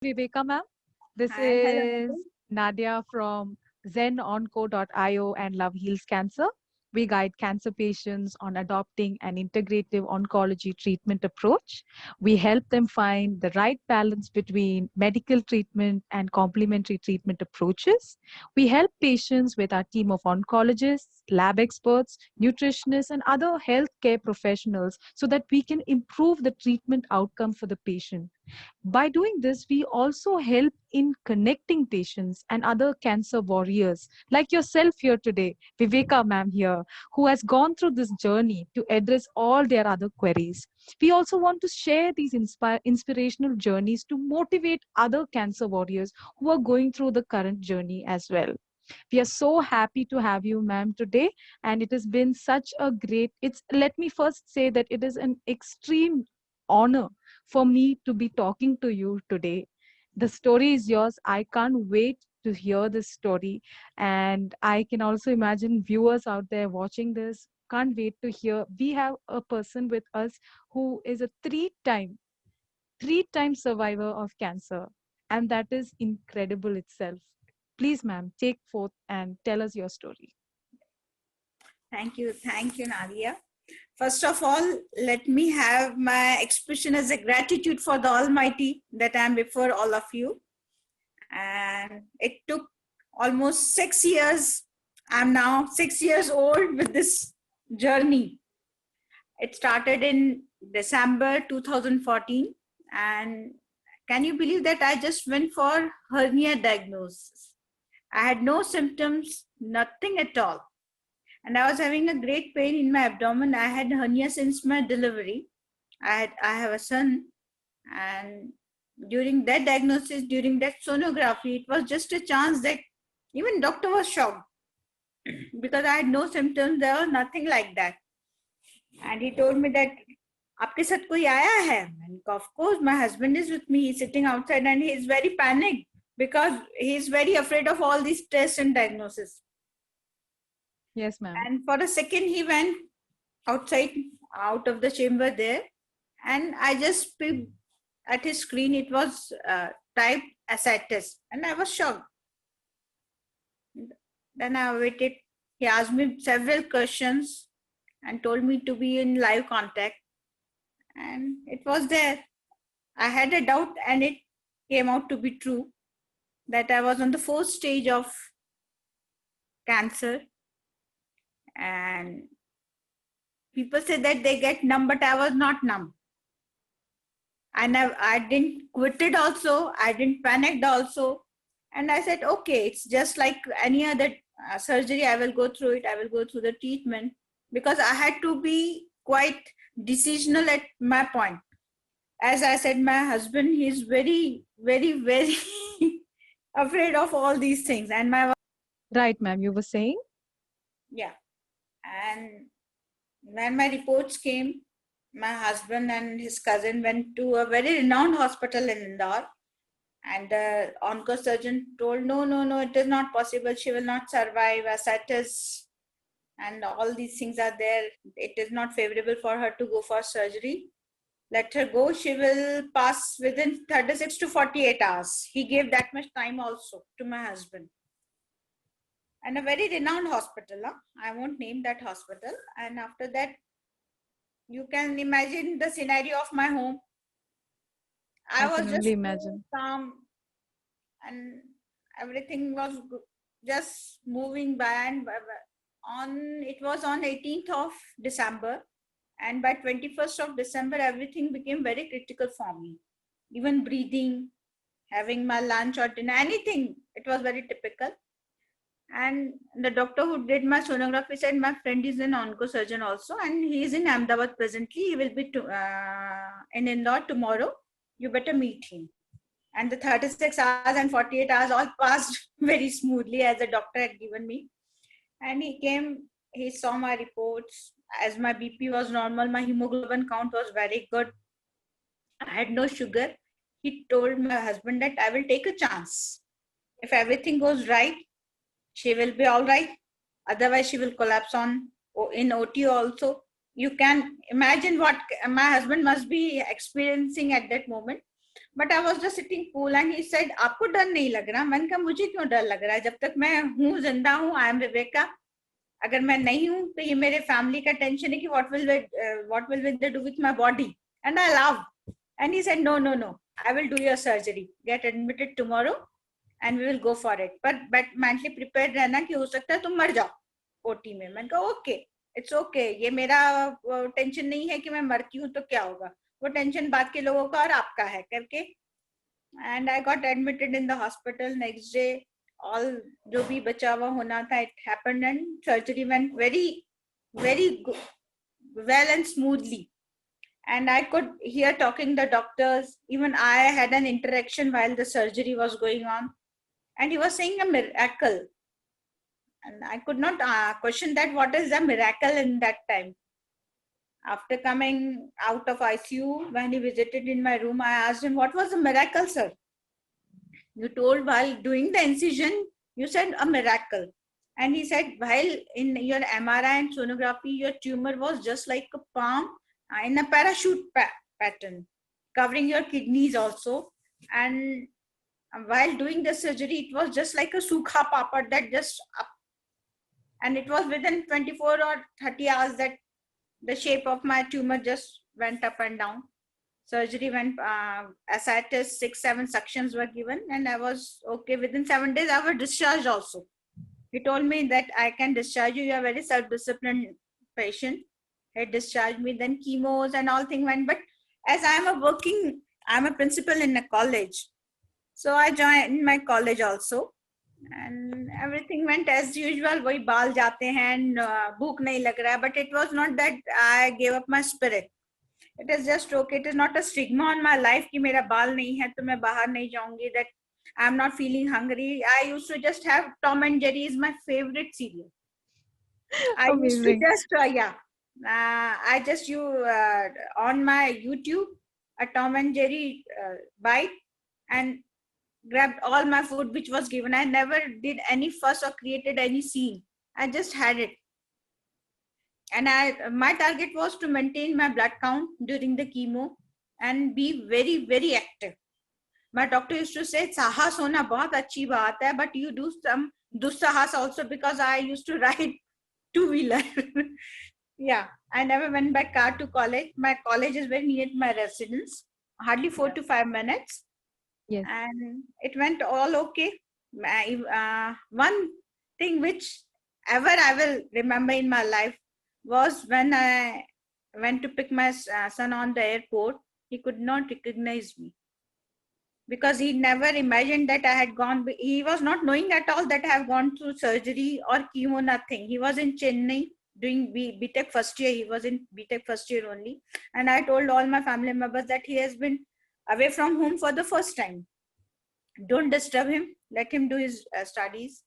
Viveka ma'am. This Hi, hello, is madam. Nadia from zenonco.io and Love Heals Cancer. We guide cancer patients on adopting an integrative oncology treatment approach. We help them find the right balance between medical treatment and complementary treatment approaches. We help patients with our team of oncologists, lab experts, nutritionists, and other healthcare professionals so that we can improve the treatment outcome for the patient. By doing this, we also help in connecting patients and other cancer warriors like yourself here today, Viveka ma'am here, who has gone through this journey to address all their other queries. We also want to share these inspirational journeys to motivate other cancer warriors who are going through the current journey as well. We are so happy to have you, ma'am, today. And it has been such a great, let me first say that it is an extreme honor for me to be talking to you today. The story is yours. I can't wait to hear this story. And I can also imagine viewers out there watching this can't wait to hear. We have a person with us who is a three-time survivor of cancer. And that is incredible itself. Please, ma'am, take forth and tell us your story. Thank you, Nadia. First of all, let me have my expression as a gratitude for the Almighty that I am before all of you. And it took almost 6 years. I'm now 6 years old with this journey. It started in December 2014. And can you believe that I just went for hernia diagnosis? I had no symptoms, nothing at all. And I was having a great pain in my abdomen. I had hernia since my delivery. I have a son, and during that diagnosis, during that sonography, it was just a chance that even doctor was shocked because I had no symptoms. There was nothing like that, and he told me that आपके साथ कोई आया है? And of course, my husband is with me. He's sitting outside, and he is very panicked because he is very afraid of all these tests and diagnosis. Yes, ma'am. And for a second, he went outside, out of the chamber there, and I just peeped at his screen. It was typed ascites, and I was shocked. Then I waited. He asked me several questions and told me to be in live contact, and it was there. I had a doubt, and it came out to be true that I was on the fourth stage of cancer. And people say that they get numb, but I was not numb. I didn't quit it also. I didn't panic also. And I said, okay, it's just like any other surgery. I will go through it. I will go through the treatment, because I had to be quite decisional at my point. As I said, my husband, he's very, very, very afraid of all these things. And Right, ma'am, you were saying? yeah. And when my reports came, my husband and his cousin went to a very renowned hospital in Indore, and the oncosurgeon told, no, it is not possible. She will not survive. Ascites and all these things are there. It is not favorable for her to go for surgery. Let her go. She will pass within 36 to 48 hours. He gave that much time also to my husband. And a very renowned hospital. I won't name that hospital. And after that, you can imagine the scenario of my home. I can was just only imagine. calm, and everything was just moving by. And it was on 18th of December, and by 21st of December, everything became very critical for me. Even breathing, having my lunch or dinner, anything, it was very typical. And the doctor who did my sonography said my friend is an oncosurgeon also, and he is in Ahmedabad presently. He will be in Indore tomorrow. You better meet him. And the 36 hours and 48 hours all passed very smoothly, as the doctor had given me. And he came, he saw my reports. As my BP was normal, my hemoglobin count was very good. I had no sugar. He told my husband that I will take a chance. If everything goes right, she will be all right. Otherwise, she will collapse in OT also. You can imagine what my husband must be experiencing at that moment. But I was just sitting cool and he said, आपको डर नहीं लग रहा? मैंने कहा मुझे क्यों डर लग रहा है, जब तक मैं हूँ, जिंदा हूँ, आई एम विवेका. अगर मैं नहीं हूँ तो ये मेरे फैमिली का टेंशन है कि what will they do with my body. And I laughed. And he said, no, no, no, I will do your surgery. Get admitted tomorrow and we will go for it. But mentally prepared रहना कि हो सकता है तुम मर जाओ OT में. मैंने कहा ओके, इट्स ओके, ये मेरा टेंशन नहीं है कि मैं मरती हूँ तो क्या होगा, वो टेंशन बाद के लोगों का और आपका है करके. And I got admitted in the hospital. Next day all जो भी बचा हुआ होना था, it happened and surgery went very very well and smoothly. And I could hear talking the doctors. Even I had an interaction while the surgery was going on, and he was saying a miracle, and I could not question that what is the miracle in that time. After coming out of ICU, when he visited in my room, I asked him, what was the miracle, sir? You told while doing the incision, you said a miracle. And he said, while in your MRI and sonography, your tumor was just like a palm in a parachute pattern, covering your kidneys also. And while doing the surgery, it was just like a sukha papad that just up. And it was within 24 or 30 hours that the shape of my tumor just went up and down. Surgery went, ascites, 6-7 suctions were given, and I was okay. Within 7 days, I was discharged also. He told me that I can discharge you. You are a very self-disciplined patient. He discharged me. Then chemos and all things went. But as I'm a principal in a college. So I joined my college also. And everything went as usual. वही बाल जाते हैं and भूख नहीं लग रहा है. But it was not that I gave up my spirit. It is just okay. It is not a stigma on my life कि मेरा बाल नहीं है तो मैं बाहर नहीं जाऊंगी. That I'm not feeling hungry. I used to just have Tom and Jerry is my favorite cereal. I used to just I just on my YouTube a Tom and Jerry bite and grabbed all my food which was given. I never did any fuss or created any scene. I just had it. And my target was to maintain my blood count during the chemo and be very, very active. My doctor used to say, sahas hona bahut achhi baat hai, but you do some dussahas also, because I used to ride two-wheeler. Yeah, I never went by car to college. My college is very near my residence, hardly 4 to 5 minutes. Yes. And it went all okay. One thing which ever I will remember in my life was when I went to pick my son on the airport. He could not recognize me because he never imagined that I had gone. He was not knowing at all that I have gone through surgery or chemo, nothing. He was in Chennai doing BTech first year. He was in BTech first year only. And I told all my family members that he has been away from home for the first time. Don't disturb him. Let him do his studies.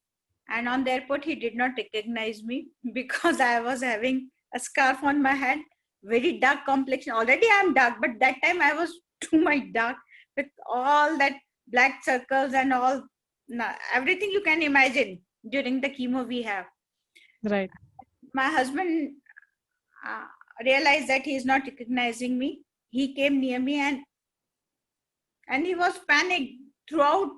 And on the airport, he did not recognize me because I was having a scarf on my head, very dark complexion. Already I am dark, but that time I was too much dark with all that black circles and all, everything you can imagine during the chemo we have. Right. My husband realized that he is not recognizing me. He came near me and he was panicked throughout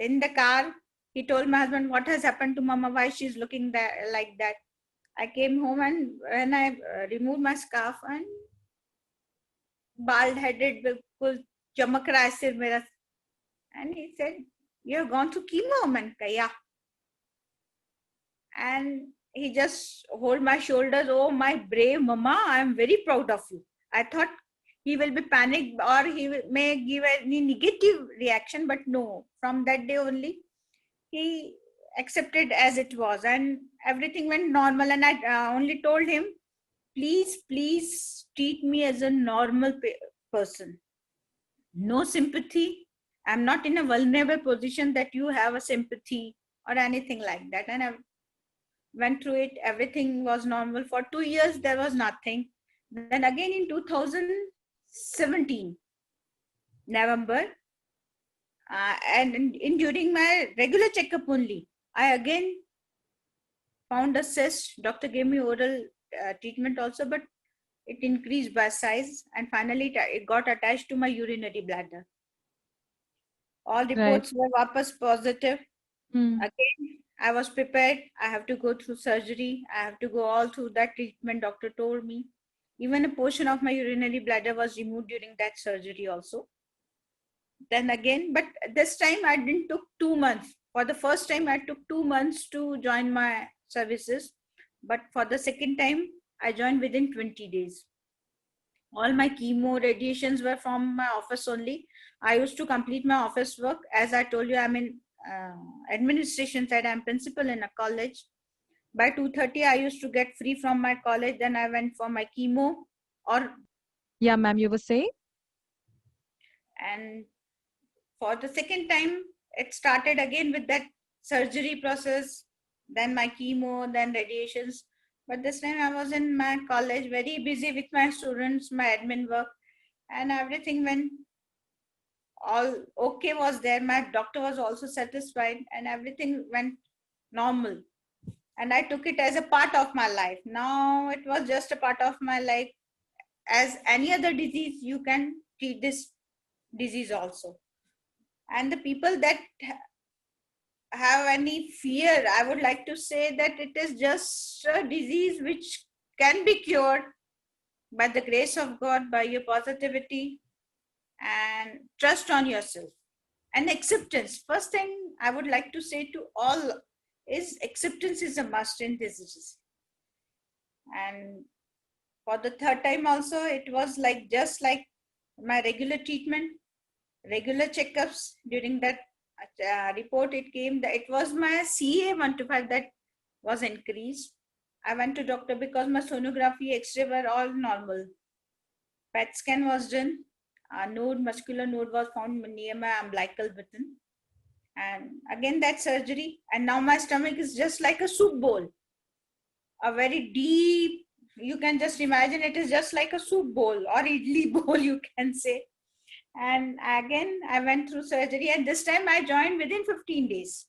in the car. He told my husband, what has happened to Mama? Why she's looking like that? I came home and when I removed my scarf and bald headed, bilkul chamak raha hai sir mera. And he said, you have gone through chemo? Man ka, yeah. And he just hold my shoulders. Oh, my brave Mama, I am very proud of you. I thought he will be panicked or he may give any negative reaction, but no. From that day only, he accepted as it was and everything went normal. And I only told him, please treat me as a normal person. No sympathy. I'm not in a vulnerable position that you have a sympathy or anything like that. And I went through it. Everything was normal. For 2 years, there was nothing. Then again in 2017, November, and during my regular checkup only, I again found a cyst. Doctor gave me oral treatment also, but it increased by size and finally it got attached to my urinary bladder. All Right. reports were wapas positive. Hmm. Again, I was prepared. I have to go through surgery. I have to go all through that treatment, doctor told me. Even a portion of my urinary bladder was removed during that surgery also. Then again, but this time I didn't took 2 months. For the first time, I took 2 months to join my services. But for the second time, I joined within 20 days. All my chemo radiations were from my office only. I used to complete my office work. As I told you, I'm in administration side. I'm principal in a college. By 2:30, I used to get free from my college. Then I went for my chemo, or Yeah, ma'am, you were saying? and for the second time, it started again with that surgery process, then my chemo, then radiations. But this time I was in my college, very busy with my students, my admin work, and everything went all okay was there. My doctor was also satisfied, and everything went normal. And I took it as a part of my life. Now it was just a part of my life. As any other disease, you can treat this disease also. And the people that have any fear, I would like to say that it is just a disease which can be cured by the grace of God, by your positivity and trust on yourself and acceptance. First thing I would like to say to all is acceptance is a must in this disease. And for the third time also, it was like just like my regular treatment, regular checkups. During that report, it came that it was my CA125 that was increased. I went to doctor because my sonography, X-ray were all normal. PET scan was done. A node, muscular node was found near my umbilical button. And again that surgery. And now my stomach is just like a soup bowl. A very deep, you can just imagine it is just like a soup bowl or idli bowl, you can say. And again, I went through surgery, and this time I joined within 15 days.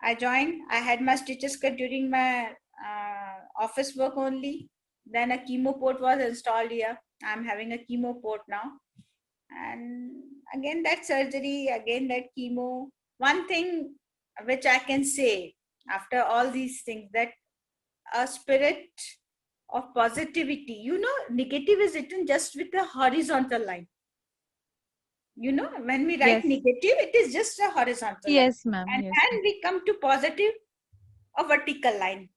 I joined, I had my stitches cut during my office work only. Then a chemo port was installed here. I'm having a chemo port now. And again, that surgery, again, that chemo. One thing which I can say after all these things, that a spirit of positivity, negative is written just with a horizontal line. When we write Yes. negative, it is just a horizontal line. Yes, ma'am. And Yes. when we come to positive, a vertical line.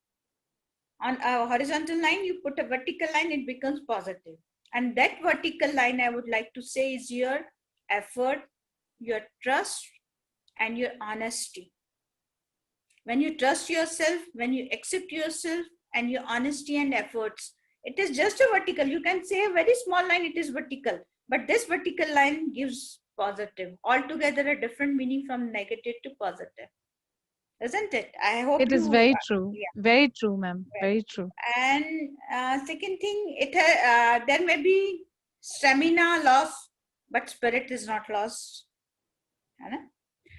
On a horizontal line, you put a vertical line, it becomes positive. And that vertical line, I would like to say, is your effort, your trust, and your honesty. When you trust yourself, when you accept yourself and your honesty and efforts, it is just a vertical. You can say a very small line, it is vertical. But this vertical line gives positive. Altogether a different meaning from negative to positive. Isn't it? I hope It is you, very true. yeah. Very true, ma'am. Well, Very true. and second thing, there may be stamina loss, but spirit is not lost.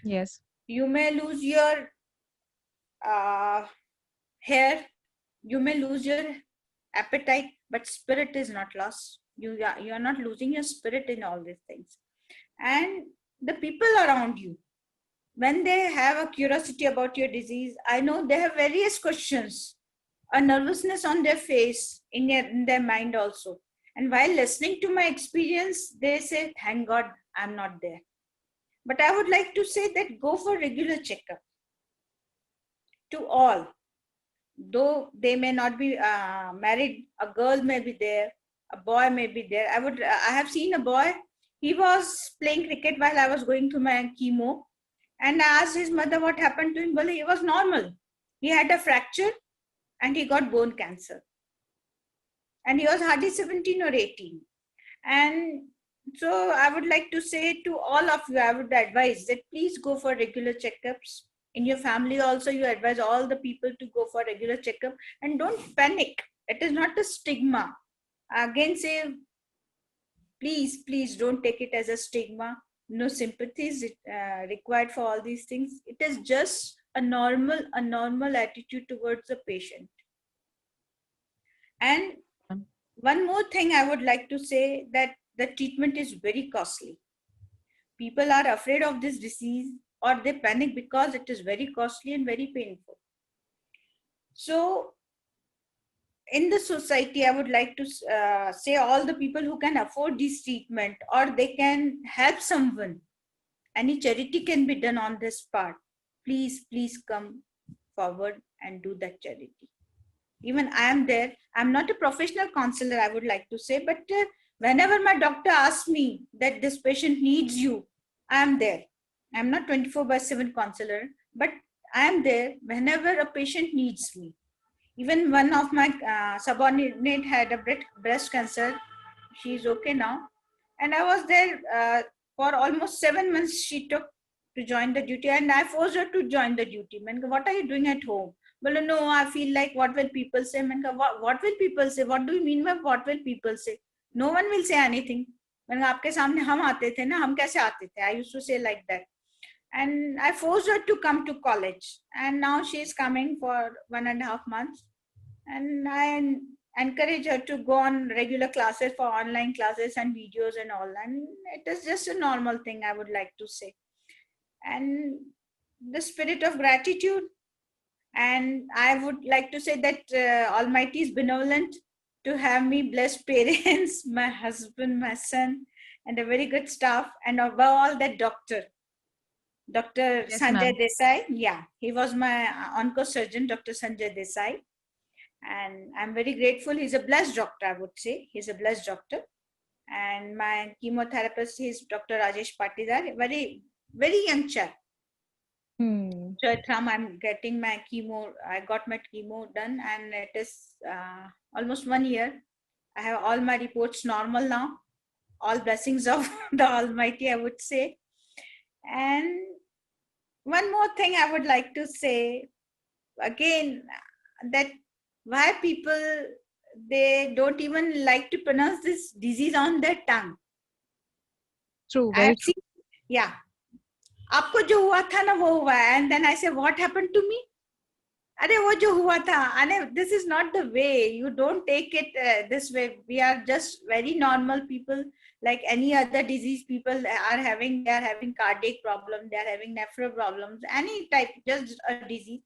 Yes. You may lose your hair, you may lose your appetite, but spirit is not lost. You are not losing your spirit in all these things. And the people around you, when they have a curiosity about your disease, I know they have various questions, a nervousness on their face, in their mind also. And while listening to my experience, they say, thank God I'm not there. But I would like to say that go for regular checkup to all. Though they may not be married, a girl may be there, a boy may be there. I have seen a boy, he was playing cricket while I was going through my chemo. And I asked his mother what happened to him. Well, he was normal. He had a fracture and he got bone cancer. And he was hardly 17 or 18. And so I would like to say to all of you, I would advise that please go for regular checkups. In your family also, you advise all the people to go for regular checkup and don't panic. It is not a stigma. Again, say, please don't take it as a stigma. No sympathy is required for all these things. It is just a normal attitude towards the patient. And one more thing I would like to say, that the treatment is very costly. People are afraid of this disease, or they panic because it is very costly and very painful. So in the society, I would like to say all the people who can afford this treatment or they can help someone, any charity can be done on this part. Please come forward and do that charity. Even I am there. I'm not a professional counselor, I would like to say, but whenever my doctor asks me that this patient needs you, I am there. I'm not 24/7 counselor, but I am there whenever a patient needs me. Even one of my subordinate had a breast cancer. She's okay now. And I was there for almost 7 months. She took to join the duty, and I forced her to join the duty. Man, what are you doing at home? Well, no, I feel like what will people say? Man, what will people say? What do you mean by what will people say? No one will say anything. मैंने आपके सामने हम आते थे ना, हम कैसे आते थे? I used to say like that. And I forced her to come to college, and now she is coming for 1.5 months, and I encourage her to go on regular classes for online classes and videos and all, and it is just a normal thing, I would like to say. And the spirit of gratitude, and I would like to say that Almighty is benevolent to have me blessed parents, my husband, my son, and a very good staff, and above all that Dr. Yes, Sanjay ma'am. Desai. Yeah, he was my onco surgeon, Dr. Sanjay Desai. And I'm very grateful. He's a blessed doctor, I would say. He's a blessed doctor. And my chemotherapist is Dr. Rajesh Patidar, a very, very young chap. So at Ram, I'm getting my chemo. I got my chemo done, and it is almost 1 year. I have all my reports normal now. All blessings of the Almighty, I would say. And one more thing I would like to say again, that why people, they don't even like to pronounce this disease on their tongue. True, I very have true. seen, yeah. आपको जो हुआ था ना वो हुआ है, and then I say what happened to me? अरे वो जो हुआ था, and this is not the way. You don't take it this way. We are just very normal people, like any other disease people are having. They are having cardiac problems, they are having nephro problems, any type, just a disease.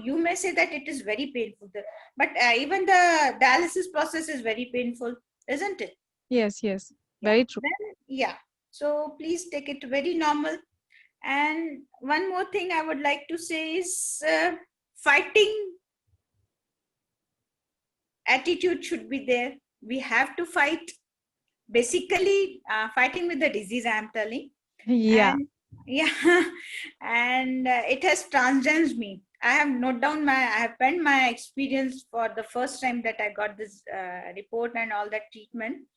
You may say that it is very painful, but even the dialysis process is very painful, isn't it? Yes, Yeah. very true. Then, yeah. So please take it very normal. And one more thing I would like to say is fighting attitude should be there. We have to fight. Basically, fighting with the disease, I am telling. Yeah. And yeah, and it has transcended me. I have noted down I have penned my experience for the first time that I got this report and all that treatment,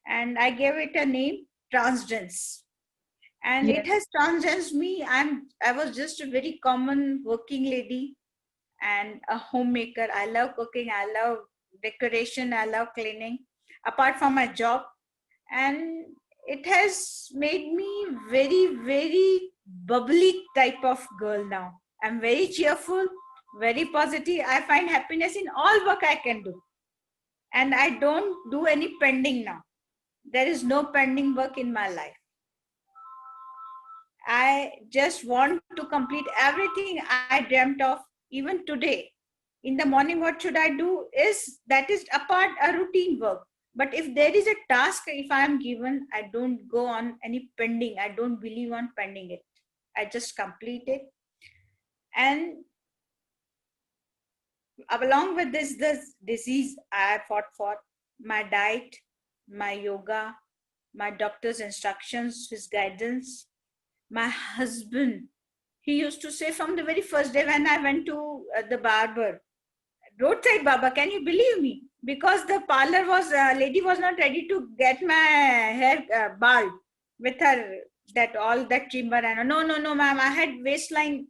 and I gave it a name, Transdence. And Yes. it has transcended me. I was just a very common working lady and a homemaker. I love cooking, I love decoration, I love cleaning, apart from my job. And it has made me very, very bubbly type of girl now. I'm very cheerful, very positive. I find happiness in all work I can do. And I don't do any pending now. There is no pending work in my life. I just want to complete everything I dreamt of even today. In the morning, what should I do? That is apart a routine work. But if there is a task, if I am given, I don't go on any pending. I don't believe on pending it. I just complete it. And along with this disease I fought for, my diet, my yoga, my doctor's instructions, his guidance, my husband, he used to say from the very first day when I went to the barber, roadside Baba, can you believe me? Because the parlor was, lady was not ready to get my hair bald with her, that all that trimmer. And no, ma'am, I had waistline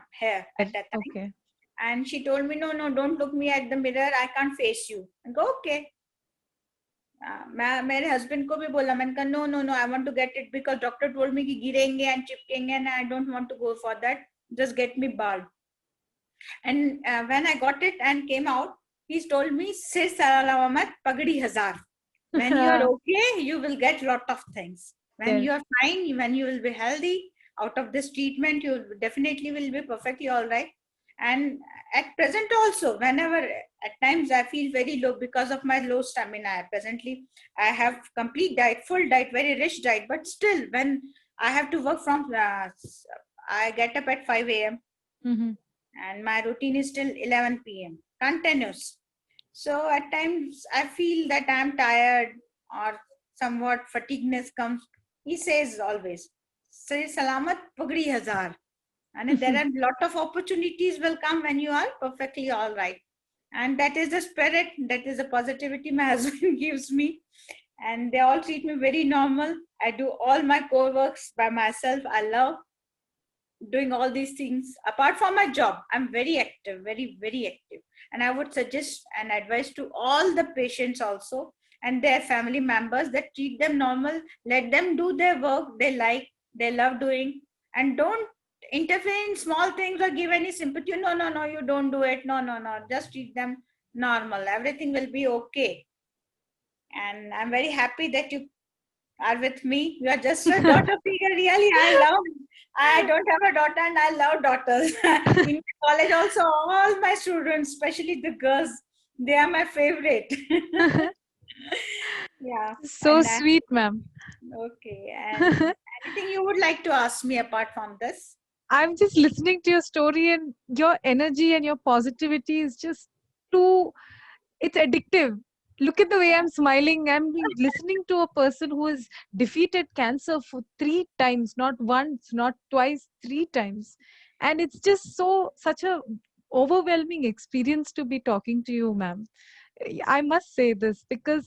hair at that time. Okay. And she told me, no, don't look me at the mirror. I can't face you. I go, okay. मेरे husband को भी बोला, मैंने कहा no, I want to get it because doctor told me कि गिरेंगे and चिपकेंगे and I don't want to go for that. Just get me bald. And when I got it and came out, he told me, "Say salamamat pagdi hazar. When you are okay, you will get lot of things." When Yes. you are fine, when you will be healthy out of this treatment, you definitely will be perfectly all right. And at present also, whenever at times I feel very low because of my low stamina, presently I have complete diet, full diet, very rich diet, but still when I have to work from, I get up at 5 a.m. Mm-hmm. and my routine is till 11 p.m. continuous. So at times I feel that I'm tired or somewhat fatigueness comes. He says always, say Salamat Pagri Hazar. And there are lot of opportunities will come when you are perfectly all right. And that is the spirit, that is the positivity my husband gives me. And they all treat me very normal. I do all my core works by myself. I love doing all these things apart from my job. I'm very active, very active, and I would suggest and advise to all the patients also and their family members that treat them normal, let them do their work they like, they love doing, and don't interfere in small things or give any sympathy. No, no, no, you don't do it. No, no, no, just treat them normal, everything will be okay. And I'm very happy that you are with me. You are just a daughter figure. Really, I love. I don't have a daughter, and I love daughters. In college, also, all my students, especially the girls, they are my favorite. Yeah, So and sweet, ma'am. okay. And anything you would like to ask me apart from this? I'm just listening to your story, and your energy and your positivity is just too, it's addictive. Look at the way I'm smiling. I'm listening to a person who has defeated cancer for 3 times, not once, not twice, 3 times. And it's just such a overwhelming experience to be talking to you, ma'am. I must say this because,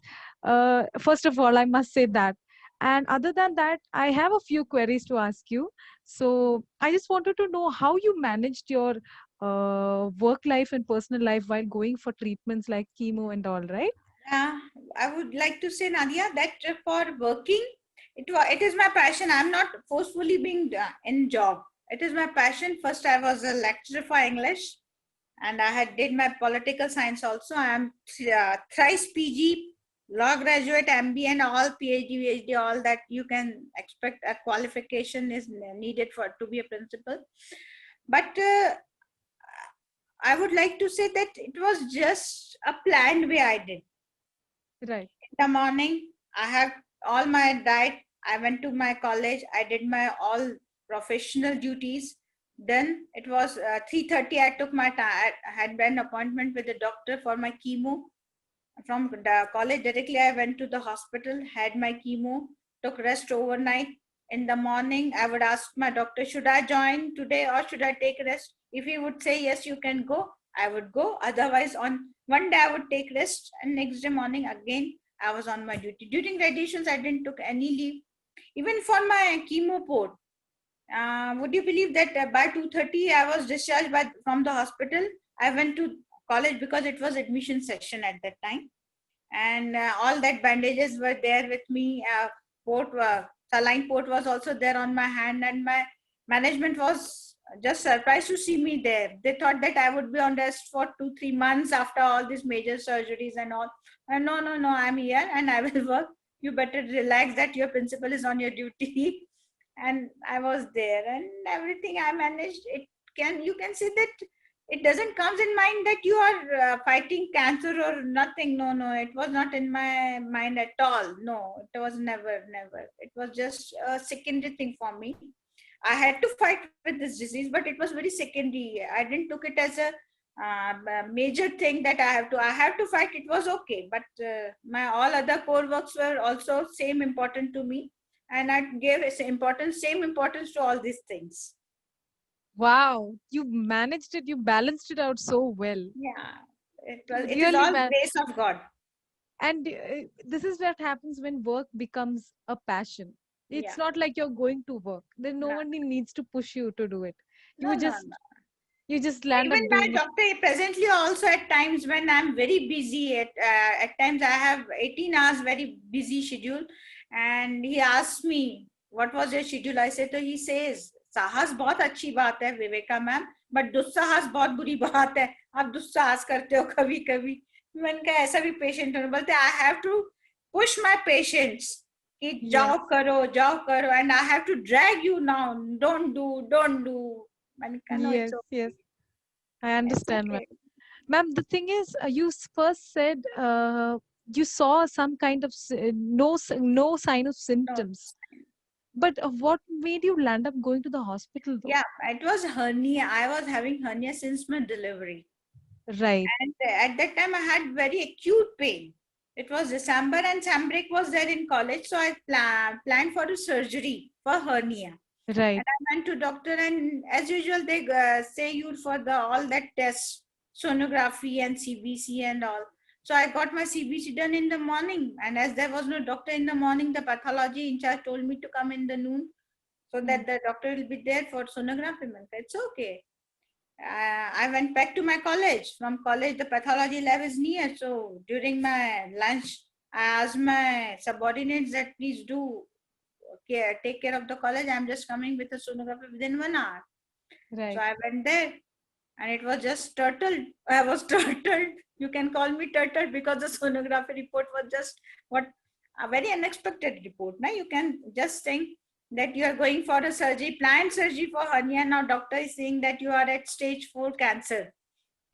first of all, I must say that. And other than that, I have a few queries to ask you. So I just wanted to know how you managed your work life and personal life while going for treatments like chemo and all, right? Uh, I would like to say, Nadia, that for working, it is my passion. I'm not forcefully being in job. It is my passion. First, I was a lecturer for English, and I had did my political science also. I am thrice PG, law graduate, MB, and all PhD, PhD, all that you can expect. A qualification is needed for to be a principal. But I would like to say that it was just a planned way I did. Right. In the morning, I have all my diet. I went to my college. I did my all professional duties. Then it was 3:30. I took my time. I had an appointment with the doctor for my chemo. From the college directly, I went to the hospital, had my chemo, took rest overnight. In the morning, I would ask my doctor, should I join today or should I take rest? If he would say yes, you can go, I would go. Otherwise, on one day I would take rest, and next day morning again I was on my duty. During radiations, I didn't took any leave. Even for my chemo port, would you believe that by 2:30 I was discharged from the hospital. I went to college because it was admission session at that time, and all that bandages were there with me. Port saline port was also there on my hand, and my management was just surprised to see me there. They thought that I would be on rest for 2-3 months after all these major surgeries and all. And no, no, no, I'm here and I will work. You better relax that your principal is on your duty. And I was there, and everything I managed. It can you can see that it doesn't comes in mind that you are fighting cancer or nothing. No, no, it was not in my mind at all. No, it was never. It was just a secondary thing for me. I had to fight with this disease, but it was very secondary. I didn't took it as a major thing that I have to fight. It was okay, but my all other core works were also same important to me, and I gave same importance to all these things. Wow, you managed it, you balanced it out so well. Yeah, You it is really all man. grace of God. And this is what happens when work becomes a passion. Yeah. It's not like you're going to work. Then no No, one needs to push you to do it. no, You no, just no. you just land Even up my doing it. doctor presently also at times when I'm very busy, at times I have 18 hours very busy schedule, and he asks me, what was your schedule? I said, so he says, साहस बहुत अच्छी बात है Viveka ma'am, but दुस्साहस बहुत बुरी बात है. आप दुस्साहस करते हो कभी कभी. मैंने कहा ऐसा भी पेशेंट है. बोलते I have to push my patients कि Yes, जाओ करो, and I have to drag you now. Don't do. मैंने कहा no, yes, it's yes. okay. I It's understand, ma'am. okay. Ma'am, the thing is, you first said you saw some kind of no sign of No. symptoms. But what made you land up going to the hospital though? Yeah, it was hernia. I was having hernia since my delivery. Right, And at that time, I had very acute pain. It was December and sem break was there in college. So I planned for a surgery for hernia. right. And I went to doctor, and as usual, they say you for the all that tests, sonography and CBC and all. So I got my CBC done in the morning. And as there was no doctor in the morning, the pathology in charge told me to come in the noon so that the doctor will be there for sonography. It's okay. I went back to my college. From college, the pathology lab is near. So during my lunch, I asked my subordinates that please do take care of the college. I'm just coming with a sonography within 1 hour. So Right. I went there, and it was just turtle. I was turtled. You can call me turtle because the sonography report was just what a very unexpected report. Now you can just think that you are going for a surgery, planned surgery for hernia. Now doctor is saying that you are at stage 4 cancer,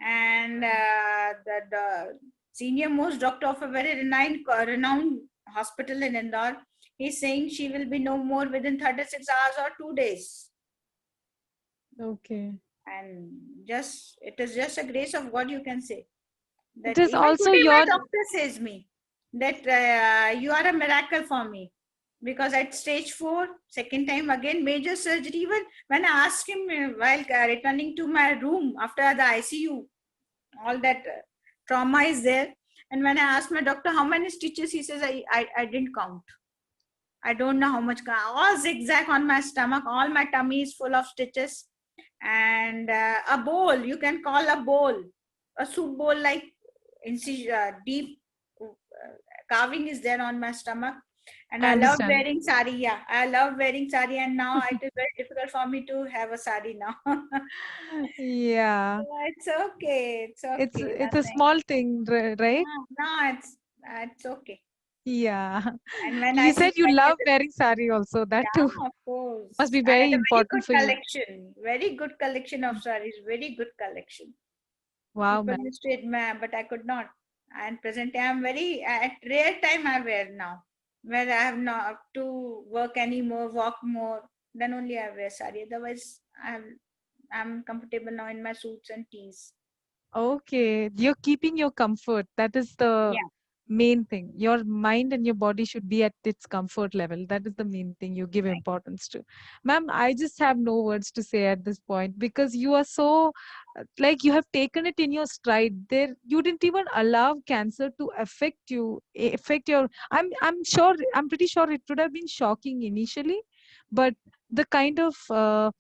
and the senior most doctor of a very renowned hospital in Indore, he's saying she will be no more within 36 hours or 2 days. Okay. And just it is just a grace of God, you can say It that is even also today my your doctor says me that you are a miracle for me, because at stage 4 second time again major surgery. Even when I asked him while returning to my room after the ICU, all that trauma is there, and when I asked my doctor how many stitches, he says I didn't count. I don't know how much. All zigzag on my stomach, all my tummy is full of stitches, and a bowl, you can call a bowl, a soup bowl, like deep carving is there on my stomach. And I I love understand. wearing sari. Yeah, I love wearing sari, and now it is very difficult for me to have a sari now. Yeah. It's okay. It's okay. It's a Nothing. small thing, right? No, it's okay. Yeah. And when I You see said you many love other, wearing sari also. That too yeah, of must course, be I had very a important for you. very good collection of sarees, very good collection. Wow, People ma'am. used to admire, but I could not. And presently, I'm very at rare time I wear now, where I have not to work anymore, walk more. Then only I wear sari. Otherwise, I'm comfortable now in my suits and tees. Okay, you're keeping your comfort. That is the Yeah, main thing. Your mind and your body should be at its comfort level. That is the main thing you give right. importance to. Ma'am, I just have no words to say at this point because you are so, like, you have taken it in your stride. There, you didn't even allow cancer to affect you, affect your. I'm sure, I'm pretty sure it would have been shocking initially, but the kind of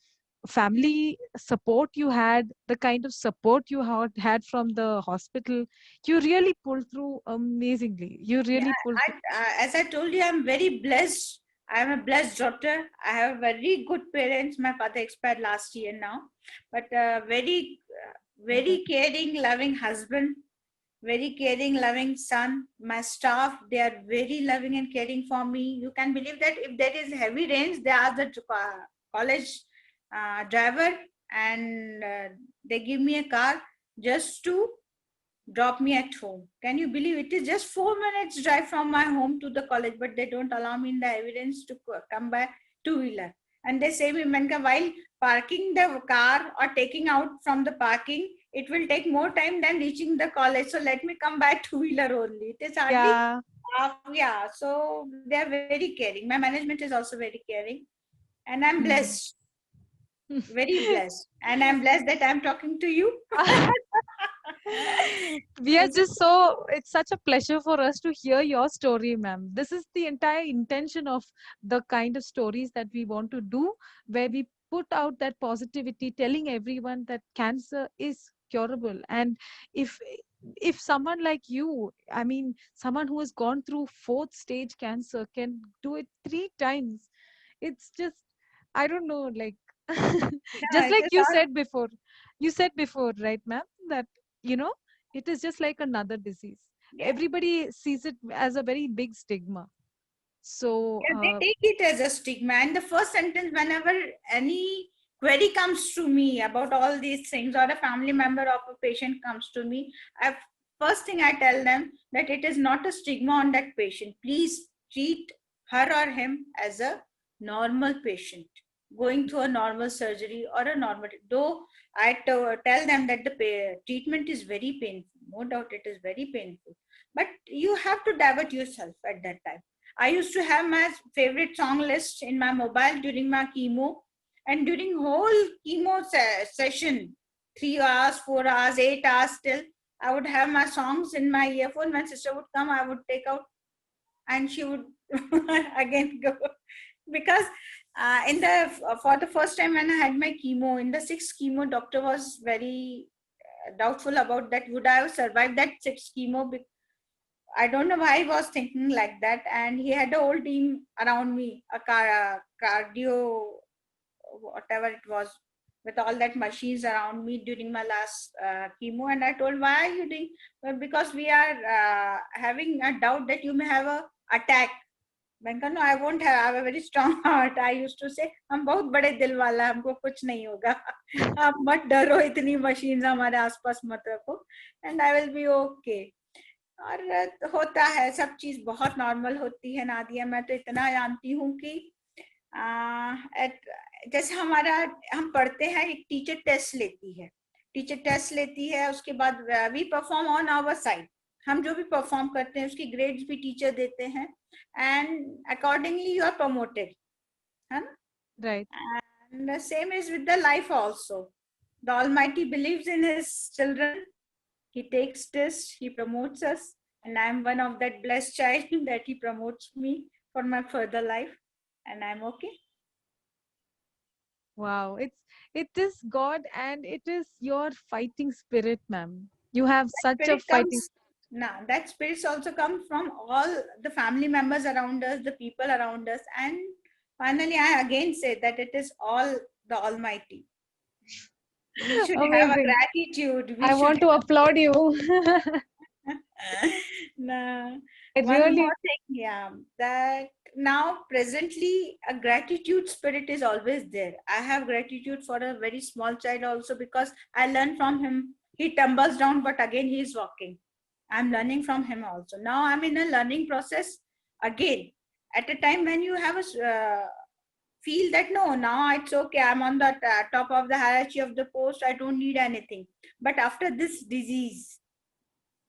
family support you had, the kind of support you had from the hospital, you really pulled through amazingly. You Yeah, really pulled through. as I told you, I'm very blessed. I'm a blessed daughter. I have very good parents. My father expired last year now, but very caring, loving husband, very caring, loving son. My staff, they are very loving and caring for me. You can believe that if there is heavy rains, they ask the college driver, and they give me a car just to drop me at home. Can you believe it is just 4 minutes drive from my home to the college, but they don't allow me in the evidence to come by two-wheeler. And they say me, Manka, while parking the car or taking out from the parking, it will take more time than reaching the college. So let me come by two-wheeler only. It is hardly Yeah. yeah. So they are very caring. My management is also very caring, and I'm Mhm. blessed, very blessed, and I'm blessed that I'm talking to you. We are just so, it's such a pleasure for us to hear your story, ma'am. This is the entire intention of the kind of stories that we want to do, where we put out that positivity, telling everyone that cancer is curable. And if if someone like you, I mean, someone who has gone through fourth stage cancer can do it 3 times, it's just, I don't know, like, Yeah, just it like is all. you said before, right, ma'am, that you know it is just like another disease. Yeah. Everybody sees it as a very big stigma. So Yeah, they take it as a stigma. And the first sentence, whenever any query comes to me about all these things, or a family member of a patient comes to me, first thing I tell them that it is not a stigma on that patient. Please treat her or him as a normal patient going through a normal surgery or a normal. Though I tell them that the treatment is very painful, no doubt it is very painful, but you have to divert yourself at that time. I used to have my favorite song list in my mobile during my chemo, and during whole chemo session, 3 hours, 4 hours, 8 hours still, I would have my songs in my earphone. My sister would come, I would take out, and she would again go, because in the for the first time when I had my chemo, in the sixth chemo, doctor was very doubtful about that. Would I have survived that sixth chemo? I don't know why he was thinking like that. And he had a whole team around me, a cardio, whatever it was, with all that machines around me during my last chemo. And I told, why are you doing? Well, because we are having a doubt that you may have a attack. No, I won't have. I have a very strong heart. I used to say, हम बहुत बड़े दिल वाला, हमको कुछ नहीं होगा. आप मत डरो, इतनी machines हमारे आसपास मत रखो. And I will be okay. और होता है, सब चीज बहुत नॉर्मल होती है नादिया. मैं तो इतना जानती हूँ कि जैसे हमारा हम पढ़ते हैं, एक टीचर टेस्ट लेती है, उसके बाद we perform on our side. हम जो भी परफॉर्म करते हैं उसकी ग्रेड्स भी टीचर देते हैं, and accordingly you are promoted, है ना? right. And the same is with the life also. The Almighty believes in His children. He takes tests, He promotes us, and I am one of that blessed child that He promotes me for my further life, and I'm okay. Wow, it is God, and it is your fighting spirit, ma'am. You have such a fighting. That spirits also come from all the family members around us, the people around us, and finally, I again say that it is all the Almighty. We should have a gratitude. I want to applaud you. No. One more thing, that now presently a gratitude spirit is always there. I have gratitude for a very small child also, because I learn from him. He tumbles down, but again he is walking. I'm learning from him also. Now I'm in a learning process again. At a time when you have a feel that no, now it's okay, I'm on the top of the hierarchy of the post, I don't need anything. But after this disease,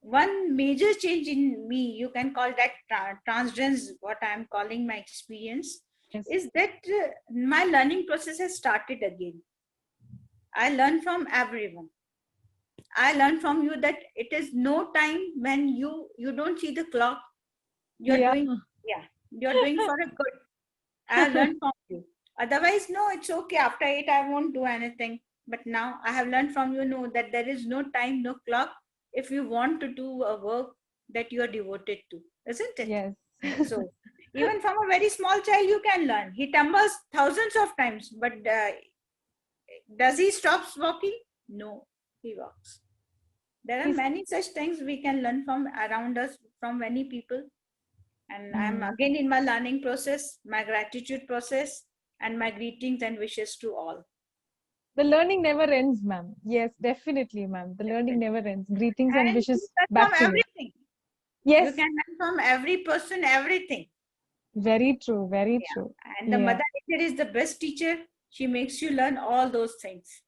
one major change in me, you can call that transcendence, what I'm calling my experience, is that my learning process has started again. I learn from everyone. I learn from you that it is no time when you don't see the clock. You're doing for a good. I learned from you. Otherwise, no, it's okay. After 8, I won't do anything. But now I have learned from you, know that there is no time, no clock, if you want to do a work that you are devoted to, isn't it? Yes. So even from a very small child, you can learn. He tumbles thousands of times, but does he stop walking? No, he walks. There are many such things we can learn from around us, from many people. And I'm again in my learning process, my gratitude process, and my greetings and wishes to all. The learning never ends, ma'am. Yes, definitely, ma'am. The learning never ends. Greetings and wishes back to everything. Yes. You can learn from every person, everything. Very true, very true. And the Mother Nature is the best teacher. She makes you learn all those things.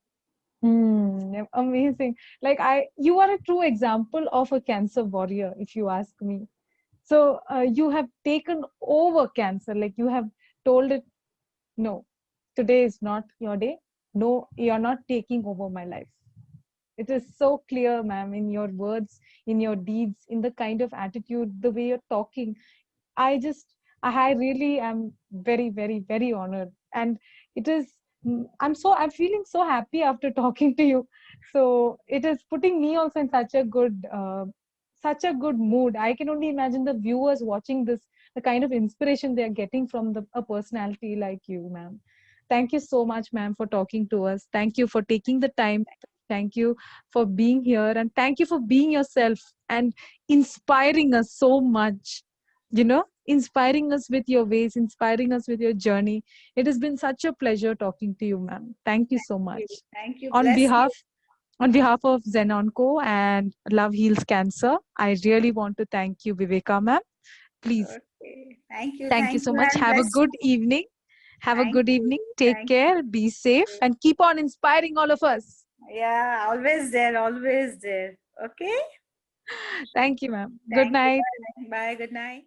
Amazing. Like you are a true example of a cancer warrior, if you ask me. So you have taken over cancer, like you have told it, no, today is not your day. No, you're not taking over my life. It is so clear, ma'am, in your words, in your deeds, in the kind of attitude, the way you're talking. I really am very, very, very honored. And it is, I'm feeling so happy after talking to you. So it is putting me also in such a good mood. I can only imagine the viewers watching this, the kind of inspiration they are getting from a personality like you, ma'am. Thank you so much, ma'am, for talking to us. Thank you for taking the time. Thank you for being here. And thank you for being yourself and inspiring us so much. You know, inspiring us with your ways, inspiring us with your journey. It has been such a pleasure talking to you, ma'am. Thank you so much. Thank you. On Bless you. behalf of Zenonco and Love Heals Cancer, I really want to thank you, Viveka ma'am. Please. Okay. Thank you. Thank you Thank so you. much. And Have a bless good you. evening. Have a Thank good evening. you. Take Thank care. Be safe you. and keep on inspiring all of us. Yeah, always there, always there. Okay. Thank you, ma'am. Good Thank you. night. Bye. Bye. Good night.